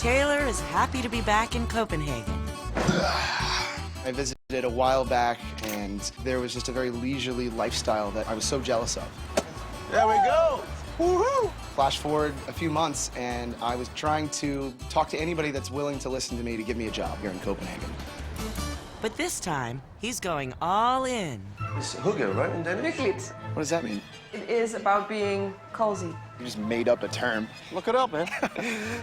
Taylor is happy to be back in Copenhagen. I visited a while back, and there was just a very leisurely lifestyle that I was so jealous of. There we go. Woohoo! Flash forward a few months, and I was trying to talk to anybody that's willing to listen to me to give me a job here in Copenhagen. But this time, he's going all in. It's hygge, right, in Danish? Hyggeligt. What does that mean? It is about being cozy. You just made up a term. Look it up, man.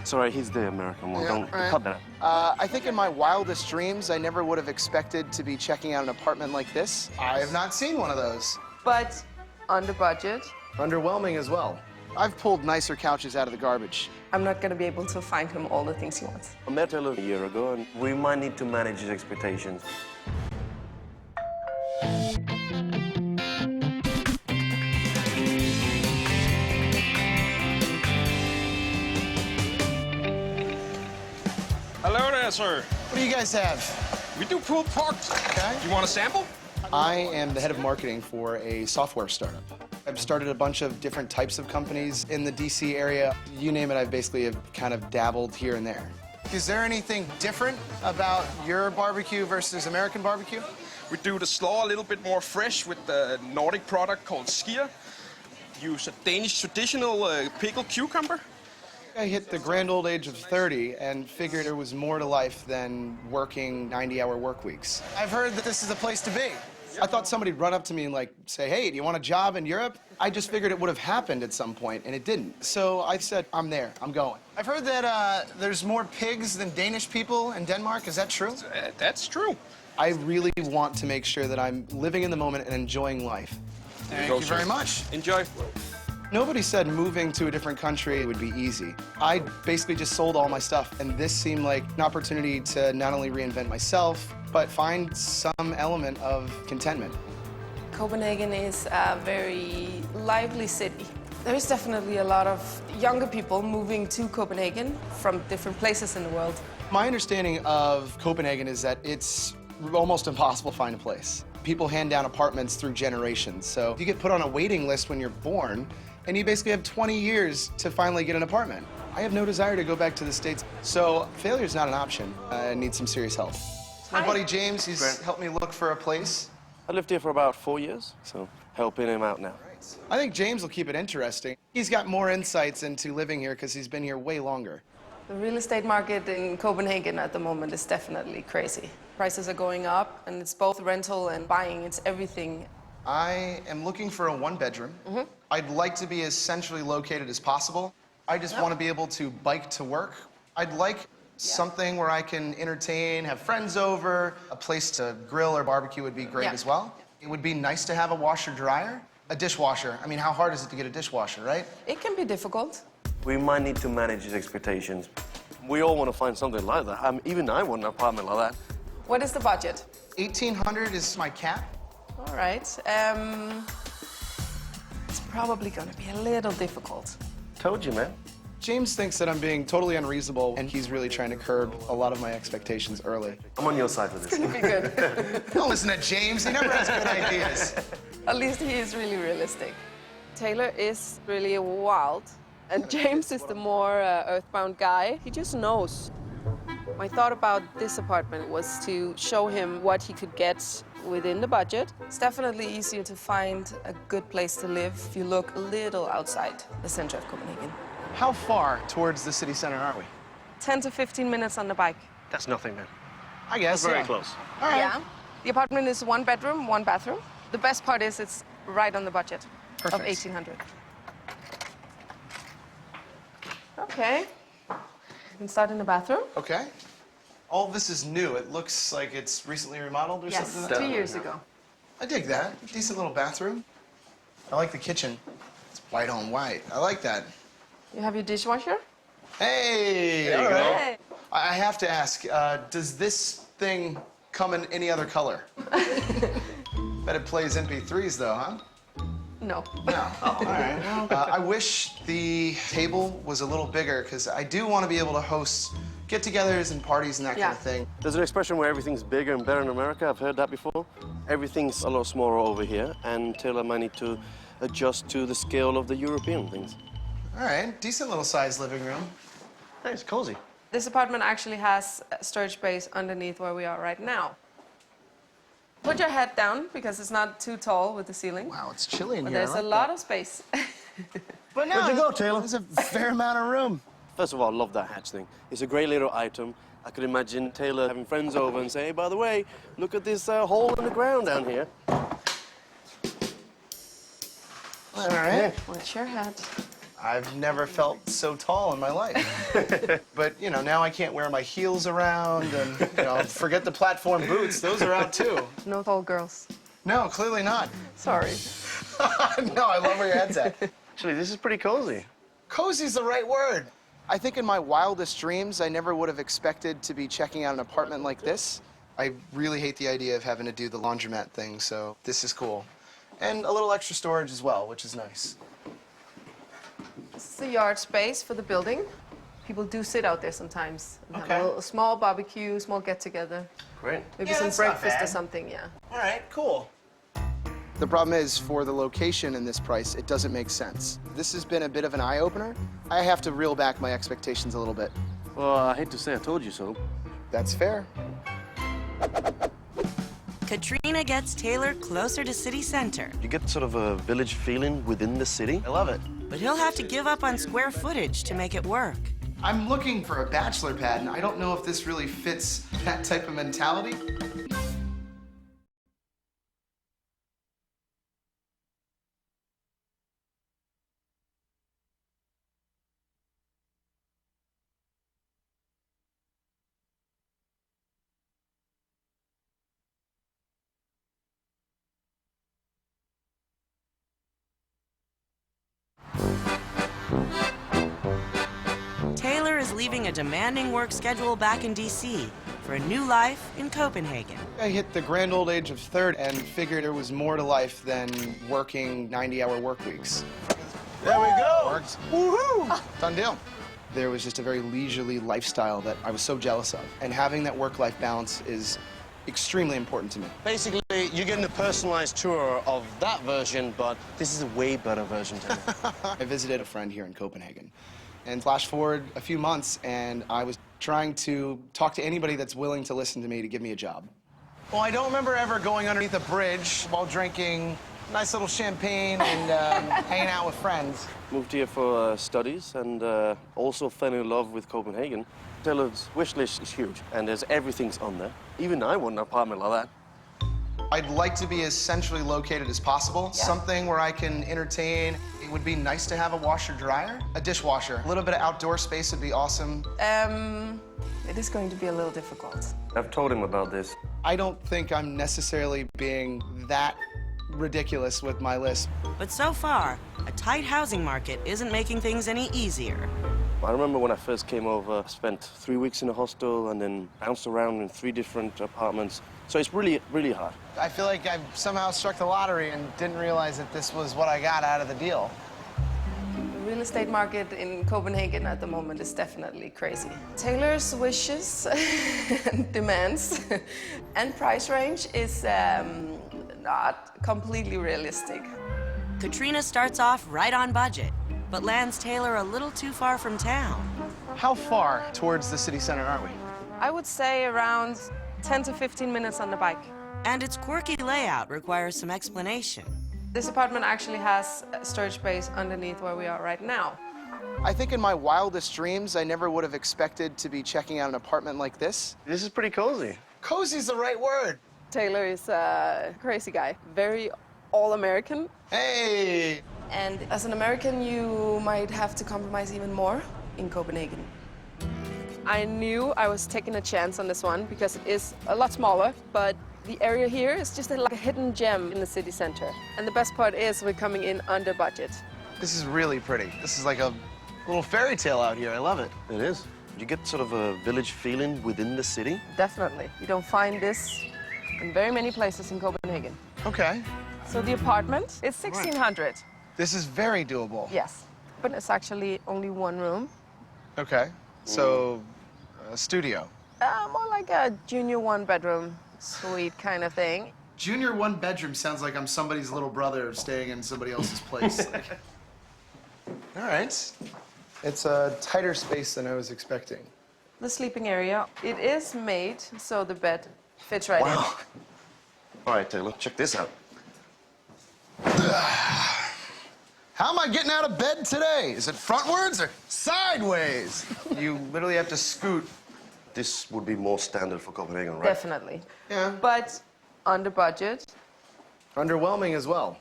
Sorry, he's the American one. Yeah, Don't right. cut that. I think in my wildest dreams, I never would have expected to be checking out an apartment like this. I have not seen one of those. But under budget. Underwhelming as well. I've pulled nicer couches out of the garbage. I'm not going to be able to find him all the things he wants. I met Taylor a year ago, and we might need to manage his expectations. Hello there, sir. What do you guys have? We do pulled pork. Okay. Do you want a sample? I am the head of marketing for a software startup. I've started a bunch of different types of companies in the DC area. You name it, I basically have kind of dabbled here and there. Is there anything different about your barbecue versus American barbecue? We do the slaw a little bit more fresh with the Nordic product called skier. Use a Danish traditional pickled cucumber. I hit the grand old age of 30 and figured there was more to life than working 90-hour work weeks. I've heard that this is the place to be. I thought somebody'd run up to me and like say, hey, do you want a job in Europe? I just figured it would have happened at some point, and it didn't. So I said, I'm there, I'm going. I've heard that there's more pigs than Danish people in Denmark. Is that true? That's true. I really want to make sure that I'm living in the moment and enjoying life. Thank you very much. Enjoy. Nobody said moving to a different country would be easy. I basically just sold all my stuff, and this seemed like an opportunity to not only reinvent myself, but find some element of contentment. Copenhagen is a very lively city. There's definitely a lot of younger people moving to Copenhagen from different places in the world. My understanding of Copenhagen is that it's almost impossible to find a place. People hand down apartments through generations, so you get put on a waiting list when you're born, and you basically have 20 years to finally get an apartment. I have no desire to go back to the States, so failure is not an option. I need some serious help. My buddy James, he's helped me look for a place. I lived here for about 4 years, so helping him out now. I think James will keep it interesting. He's got more insights into living here because he's been here way longer. The real estate market in Copenhagen at the moment is definitely crazy. Prices are going up, and it's both rental and buying. It's everything. I am looking for a one-bedroom. I'd like to be as centrally located as possible. I just want to be able to bike to work. I'd like something where I can entertain, have friends over. A place to grill or barbecue would be great as well. It would be nice to have a washer-dryer. A dishwasher. I mean, how hard is it to get a dishwasher, right? It can be difficult. We might need to manage his expectations. We all want to find something like that. Even I want an apartment like that. What is the budget? 1,800 is my cap. All right. It's probably going to be a little difficult. Told you, man. James thinks that I'm being totally unreasonable, and he's really trying to curb a lot of my expectations early. I'm on your side with this. Be good. Don't listen to James. He never has good ideas. At least he is really realistic. Taylor is really wild, and James is the more earthbound guy. He just knows. My thought about this apartment was to show him what he could get within the budget. It's definitely easier to find a good place to live if you look a little outside the center of Copenhagen. How far towards the city center are we? 10 to 15 minutes on the bike. That's nothing, man. I guess, Very close. All right. Yeah. The apartment is 1 bedroom, 1 bathroom. The best part is it's right on the budget of Perfect. 1,800. Okay. You can start in the bathroom. Okay. All this is new. It looks like it's recently remodeled or Yes, something. 2 years ago. I dig that. Decent little bathroom. I like the kitchen. It's white on white. I like that. You have your dishwasher? Hey! There you go. Hey. I have to ask, does this thing come in any other color? Bet it plays MP3s though, huh? No. No. Oh, all right. Well, I wish the table was a little bigger because I do want to be able to host get-togethers and parties and that kind of thing. There's an expression where everything's bigger and better in America. I've heard that before. Everything's a lot smaller over here, and Taylor might need to adjust to the scale of the European things. All right. Decent little sized living room. Hey, it's cozy. This apartment actually has a storage space underneath where we are right now. Put your head down because it's not too tall with the ceiling. Wow, it's chilly in But here. there's a lot of space. But no, Where'd you go, Taylor? There's a fair amount of room. First of all, I love that hatch thing. It's a great little item. I could imagine Taylor having friends over and say, hey, by the way, look at this hole in the ground down here. All right. Watch your head. I've never felt so tall in my life. But, you know, now I can't wear my heels around and, you know, forget the platform boots. Those are out too. No tall girls. No, clearly not. Sorry. No, I love where your head's at. Actually, this is pretty cozy. Cozy's the right word. I think in my wildest dreams, I never would have expected to be checking out an apartment like this. I really hate the idea of having to do the laundromat thing, so this is cool. And a little extra storage as well, which is nice. This is the yard space for the building. People do sit out there sometimes. And Okay. have a little small barbecue, small get-together. Great. Maybe Yeah, some that's not breakfast or bad. something, yeah. All right, cool. The problem is, for the location and this price, it doesn't make sense. This has been a bit of an eye-opener. I have to reel back my expectations a little bit. Well, I hate to say I told you so. That's fair. Katrina gets Taylor closer to city center, You get sort of a village feeling within the city. I love it. but he'll have to give up on square footage to make it work. I'm looking for a bachelor pad, and I don't know if this really fits that type of mentality. Taylor is leaving a demanding work schedule back in D.C. for a new life in Copenhagen. I hit the grand old age of 30 and figured there was more to life than working 90-hour work weeks. There we go. Worked. Woohoo! Done deal. There was just a very leisurely lifestyle that I was so jealous of. And having that work-life balance is extremely important to me. Basically, you're getting a personalized tour of that version, but this is a way better version, Taylor. I visited a friend here in Copenhagen. And flash forward a few months, and I was trying to talk to anybody that's willing to listen to me to give me a job. Well, I don't remember ever going underneath a bridge while drinking nice little champagne and hanging out with friends. Moved here for studies and also fell in love with Copenhagen. Taylor's wish list is huge, and everything's on there. Even I want an apartment like that. I'd like to be as centrally located as possible. Something where I can entertain. It would be nice to have a washer-dryer, a dishwasher. A little bit of outdoor space would be awesome. It is going to be a little difficult. I've told him about this. I don't think I'm necessarily being that ridiculous with my list. But so far, a tight housing market isn't making things any easier. I remember when I first came over, I spent 3 weeks in a hostel and then bounced around in 3 different apartments. So it's really, really hard. I feel like I've somehow struck the lottery and didn't realize that this was what I got out of the deal. The real estate market in Copenhagen at the moment is definitely crazy. Taylor's wishes and demands and price range is not completely realistic. Katrina starts off right on budget, but lands Taylor a little too far from town. How far towards the city center are we? I would say around 10 to 15 minutes on the bike. And its quirky layout requires some explanation. This apartment actually has a storage space underneath where we are right now. I think in my wildest dreams, I never would have expected to be checking out an apartment like this. This is pretty cozy. Cozy's the right word. Taylor is a crazy guy, very all-American. Hey! And as an American, you might have to compromise even more in Copenhagen. I knew I was taking a chance on this one because it is a lot smaller, but the area here is just like a hidden gem in the city center. And the best part is we're coming in under budget. This is really pretty. This is like a little fairy tale out here. I love it. It is. You get sort of a village feeling within the city. Definitely. You don't find this in very many places in Copenhagen. Okay. So the apartment is 1,600. This is very doable. Yes. But it's actually only one room. Okay. So, a studio. More like a junior one-bedroom suite kind of thing. Junior one bedroom sounds like I'm somebody's little brother staying in somebody else's place. All right. It's a tighter space than I was expecting. the sleeping area. It is made so the bed fits right Wow. All right, Taylor, check this out. How am I getting out of bed today? Is it frontwards or sideways? You literally have to scoot. This would be more standard for Copenhagen, in. right? Definitely. Yeah. But under budget. Underwhelming as well.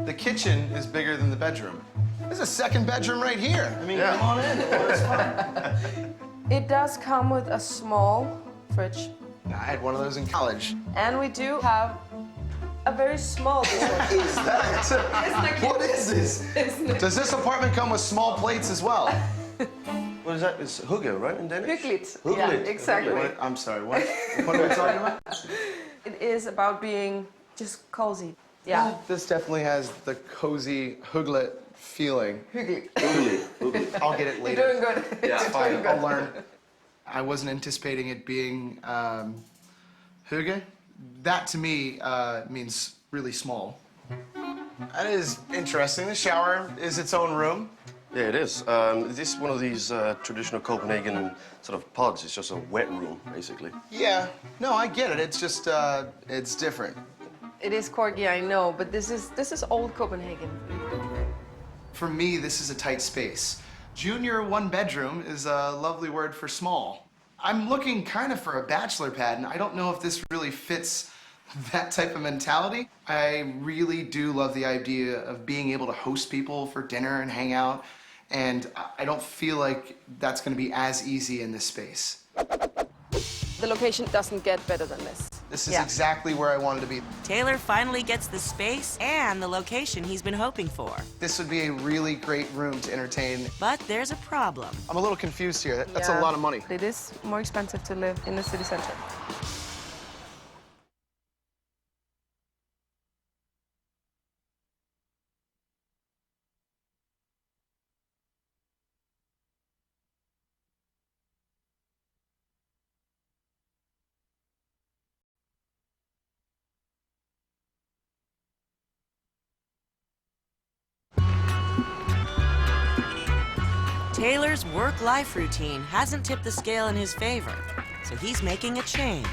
The kitchen is bigger than the bedroom. There's a second bedroom right here. I mean, Yeah. come on in. It's fun. It does come with a small fridge. I had one of those in college. And we do have a very small dishwasher. Is that? What is this? Isn't it? Does this apartment come with small plates as well? What is that? It's hygge, right, in Danish? Hyggeligt. Hyggeligt. Yeah, exactly. Wait, I'm sorry, what? What are we talking about? It is about being just cozy. Yeah. This definitely has the cozy Hyggeligt feeling. Hyggelig. I'll get it You're later. doing good. Yeah, Fine, I'll learn. I wasn't anticipating it being hygge. That to me means really small. That is interesting. The shower is its own room. Yeah, it is. This is one of these traditional Copenhagen sort of pods. It's just a wet room, basically. Yeah, no, I get it. It's just, it's different. It is corgi, I know, but this is old Copenhagen. For me, this is a tight space. Junior one bedroom is a lovely word for small. I'm looking kind of for a bachelor pad, and I don't know if this really fits that type of mentality. I really do love the idea of being able to host people for dinner and hang out, and I don't feel like that's going to be as easy in this space. The location doesn't get better than this. This is Yeah. exactly where I wanted to be. Taylor finally gets the space and the location he's been hoping for. This would be a really great room to entertain. But there's a problem. I'm a little confused here. That's Yeah. a lot of money. It is more expensive to live in the city center. Taylor's work-life routine hasn't tipped the scale in his favor, so he's making a change.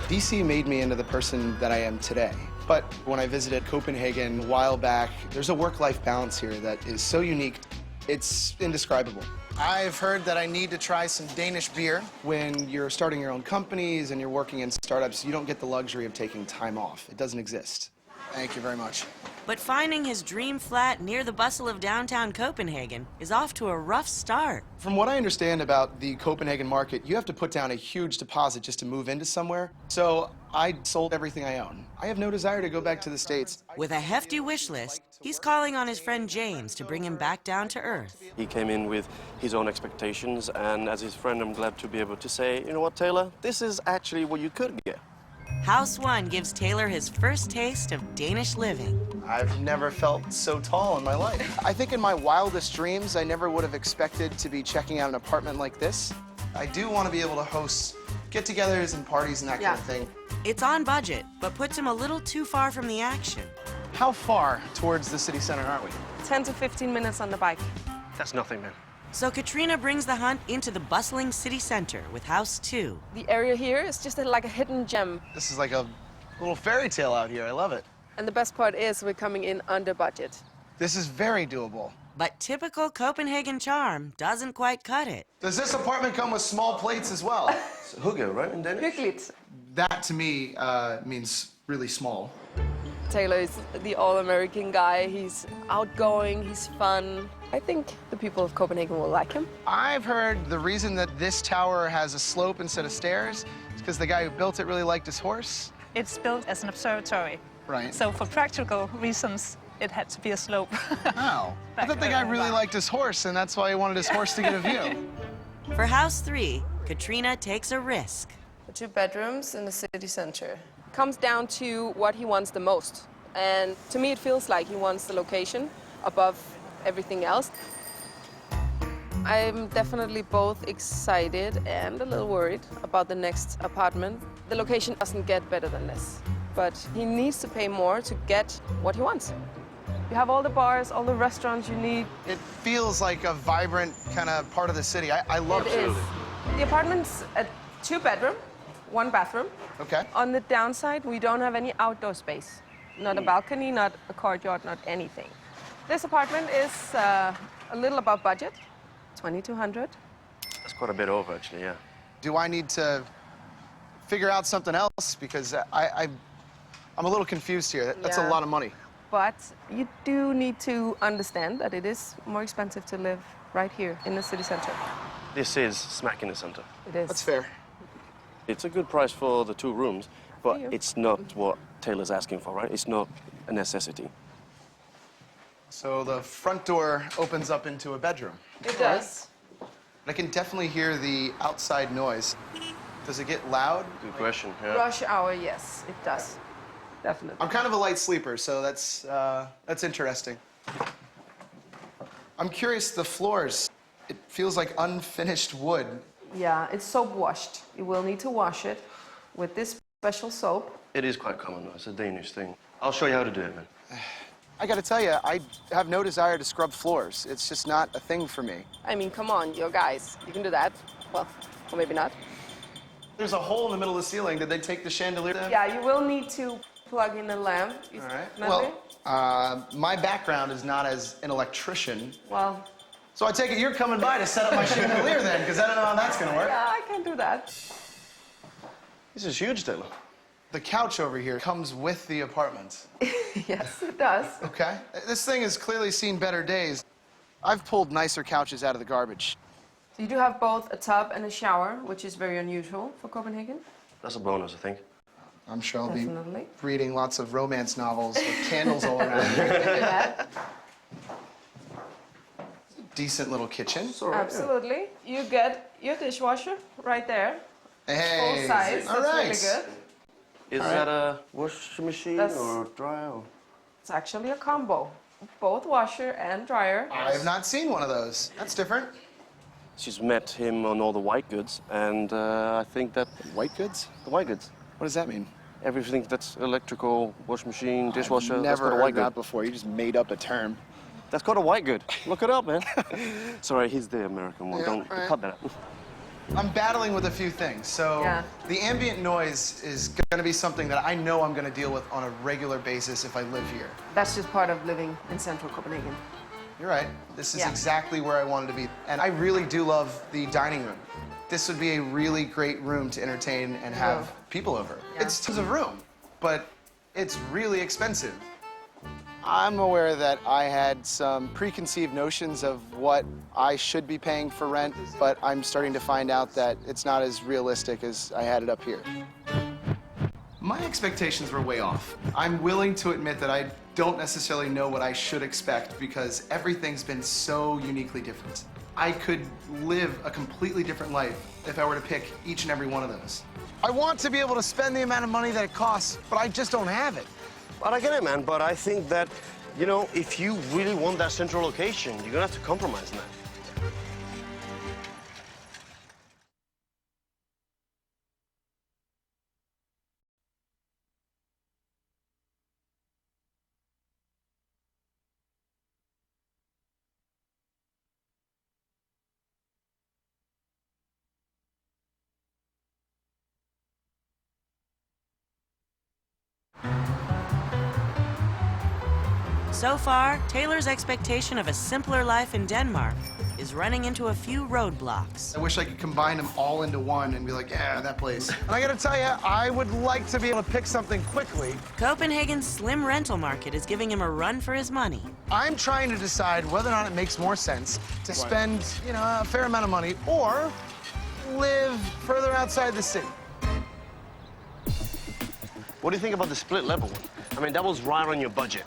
DC made me into the person that I am today. But when I visited Copenhagen a while back, there's a work-life balance here that is so unique, it's indescribable. I've heard that I need to try some Danish beer. When you're starting your own companies and you're working in startups, you don't get the luxury of taking time off. It doesn't exist. Thank you very much. But finding his dream flat near the bustle of downtown Copenhagen is off to a rough start. From what I understand about the Copenhagen market, you have to put down a huge deposit just to move into somewhere. So I sold everything I own. I have no desire to go back to the States. With a hefty wish list, he's calling on his friend James to bring him back down to earth. He came in with his own expectations, and as his friend, I'm glad to be able to say, you know what, Taylor, this is actually what you could get. House 1 gives Taylor his first taste of Danish living. I've never felt so tall in my life. I think in my wildest dreams, I never would have expected to be checking out an apartment like this. I do want to be able to host get-togethers and parties and that kind of thing. It's on budget, but puts him a little too far from the action. How far towards the city center are we? 10 to 15 minutes on the bike. That's nothing, man. So Katrina brings the hunt into the bustling city center with House 2. The area here is just like a hidden gem. This is like a little fairy tale out here. I love it. And the best part is we're coming in under budget. This is very doable. But typical Copenhagen charm doesn't quite cut it. Does this apartment come with small plates as well? It's hygge, right, in Danish? Hyggelig. That to me means really small. Taylor is the all-American guy. He's outgoing, he's fun. I think the people of Copenhagen will like him. I've heard the reason that this tower has a slope instead of stairs is because the guy who built it really liked his horse. It's built as an observatory. Right. So for practical reasons, it had to be a slope. Oh. I thought the guy really liked his horse, and that's why he wanted his horse to get a view. For House 3, Katrina takes a risk. The 2 bedrooms in the city center. Comes down to what he wants the most. And to me, it feels like he wants the location above everything else. I'm definitely both excited and a little worried about the next apartment. The location doesn't get better than this, but he needs to pay more to get what he wants. You have all the bars, all the restaurants you need. It feels like a vibrant kind of part of the city. I love It is. The apartment's a 2-bedroom, 1 bathroom. Okay. On the downside, we don't have any outdoor space. Not a balcony, not a courtyard, not anything. This apartment is a little above budget, $2,200. That's quite a bit over, actually, yeah. Do I need to figure out something else? Because I'm a little confused here. That's a Yeah. lot of money. But you do need to understand that it is more expensive to live right here in the city center. This is smack in the center. It is. That's fair. It's a good price for the 2 rooms, but you. it's not what Taylor's asking for, right? It's not a necessity. So the front door opens up into a bedroom. It does. I can definitely hear the outside noise. Does it get loud? Good question, yeah. Rush hour, yes, it does. Definitely. I'm kind of a light sleeper, so that's interesting. I'm curious, the floors, it feels like unfinished wood. Yeah, it's soap washed. You will need to wash it with this special soap. It is quite common, though. It's a Danish thing. I'll show you how to do it, man. I gotta tell you, I have no desire to scrub floors. It's just not a thing for me. I mean, come on, you're guys. You can do that. Well, or maybe not. There's a hole in the middle of the ceiling. Did they take the chandelier down? Yeah, you will need to plug in a lamp. All right. Nothing? Well, my background is not as an electrician. Well, So I take it you're coming by to set up my chandelier then, because I don't know how that's gonna work. yeah, I can do that. This is huge, Taylor. The couch over here comes with the apartment. Yes, it does. Okay. This thing has clearly seen better days. I've pulled nicer couches out of the garbage. So you do have both a tub and a shower, which is very unusual for Copenhagen. That's a bonus, I think. I'm sure I'll Definitely. be reading lots of romance novels with candles all around. Yeah, Decent little kitchen. absolutely. You get your dishwasher right there, Hey. full size. All That's right. really good. Is that a washing machine That's- or dryer? Or... It's actually a combo, both washer and dryer. I have not seen one of those. That's different. She's met him on all the white goods, and I think that... White goods? The white goods. What does that mean? Everything that's electrical, washing machine, dishwasher, I've that's never got a heard white that good. before. You just made up a term. That's got a white good. Look it up, man. Sorry, he's the American one. Yeah, Don't right. cut that out. I'm battling with a few things. So Yeah. the ambient noise is going to be something that I know I'm going to deal with on a regular basis if I live here. That's just part of living in central Copenhagen. You're right. This is Yeah. exactly where I wanted to be. And I really do love the dining room. This would be a really great room to entertain and have Yeah. people over. Yeah. It's tons of room, but it's really expensive. I'm aware that I had some preconceived notions of what I should be paying for rent, but I'm starting to find out that it's not as realistic as I had it up here. My expectations were way off. I'm willing to admit that I don't necessarily know what I should expect because everything's been so uniquely different. I could live a completely different life if I were to pick each and every one of those. I want to be able to spend the amount of money that it costs, but I just don't have it. But I get it, man. But I think that, you know, if you really want that central location, you're gonna have to compromise on that. So far, Taylor's expectation of a simpler life in Denmark is running into a few roadblocks. I wish I could combine them all into one and be like, yeah, that place. And I gotta tell you, I would like to be able to pick something quickly. Copenhagen's slim rental market is giving him a run for his money. I'm trying to decide whether or not it makes more sense to spend, you know, a fair amount of money or live further outside the city. What do you think about the split level one? I mean, that was right on your budget.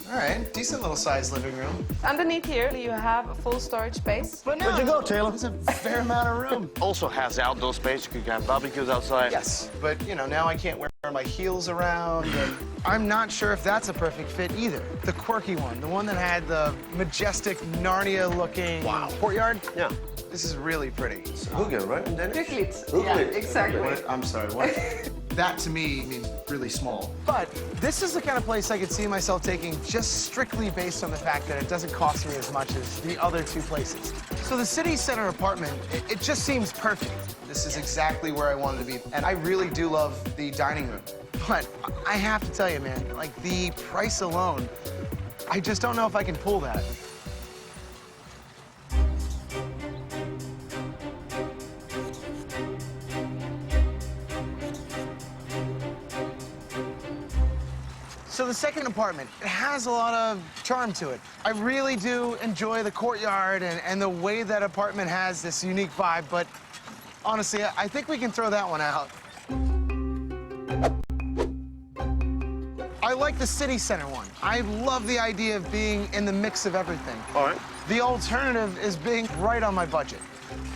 All right, decent little sized living room. Underneath here, you have a full storage space. But Where'd you go, Taylor? There's a fair amount of room. Also has outdoor space. You could have barbecues outside. Yes, but you know, now I can't wear my heels around, and I'm not sure if that's a perfect fit either. The quirky one, the one that had the majestic Narnia-looking courtyard. Yeah. This is really pretty. Hugger, right? Glitz. Hugger. Yeah, exactly. I'm sorry, what? That to me means really small. But this is the kind of place I could see myself taking just strictly based on the fact that it doesn't cost me as much as the other two places. So the city center apartment, it just seems perfect. This is exactly where I wanted to be. And I really do love the dining room. But I have to tell you, man, like the price alone, I just don't know if I can pull that. So the second apartment, it has a lot of charm to it. I really do enjoy the courtyard and the way that apartment has this unique vibe, but honestly, I think we can throw that one out. I like the city center one. I love the idea of being in the mix of everything. All right. The alternative is being right on my budget.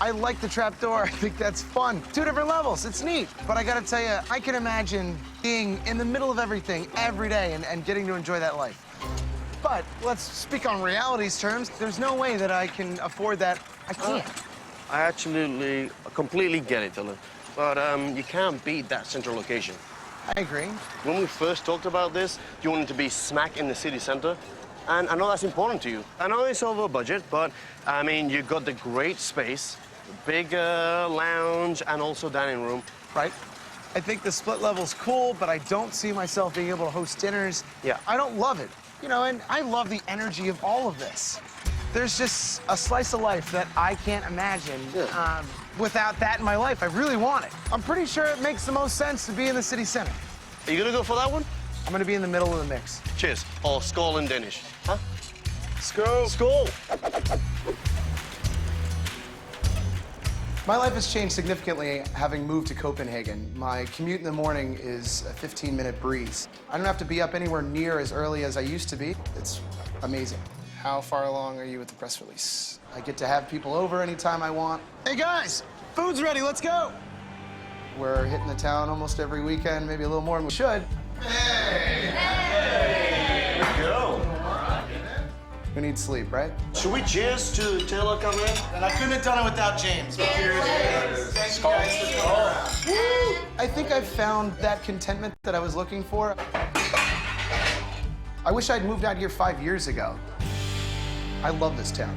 I like the trapdoor. I think that's fun. 2 different levels. It's neat. But I gotta tell you, I can imagine being in the middle of everything every day and getting to enjoy that life. But let's speak on reality's terms. There's no way that I can afford that. I can't. I actually completely get it, Dylan. But you can't beat that central location. I agree. When we first talked about this, you wanted to be smack in the city center. And I know that's important to you. I know it's over budget, but I mean, you got the great space, big lounge, and also dining room. Right? I think the split level's cool, but I don't see myself being able to host dinners. Yeah. I don't love it. You know, and I love the energy of all of this. There's just a slice of life that I can't imagine without that in my life. I really want it. I'm pretty sure it makes the most sense to be in the city center. Are you gonna go for that one? I'm gonna be in the middle of the mix. Cheers. Or skål in Danish. Huh? Skål. Skål! My life has changed significantly having moved to Copenhagen. My commute in the morning is a 15-minute breeze. I don't have to be up anywhere near as early as I used to be. It's amazing. How far along are you with the press release? I get to have people over anytime I want. Hey guys, food's ready, let's go. We're hitting the town almost every weekend, maybe a little more than we should. Hey! There we go. Who needs sleep, right? Should we cheers to Taylor coming in? And I couldn't have done it without James. Cheers. Thank you guys for coming around. Woo! I think I've found that contentment that I was looking for. I wish I'd moved out here 5 years ago. I love this town.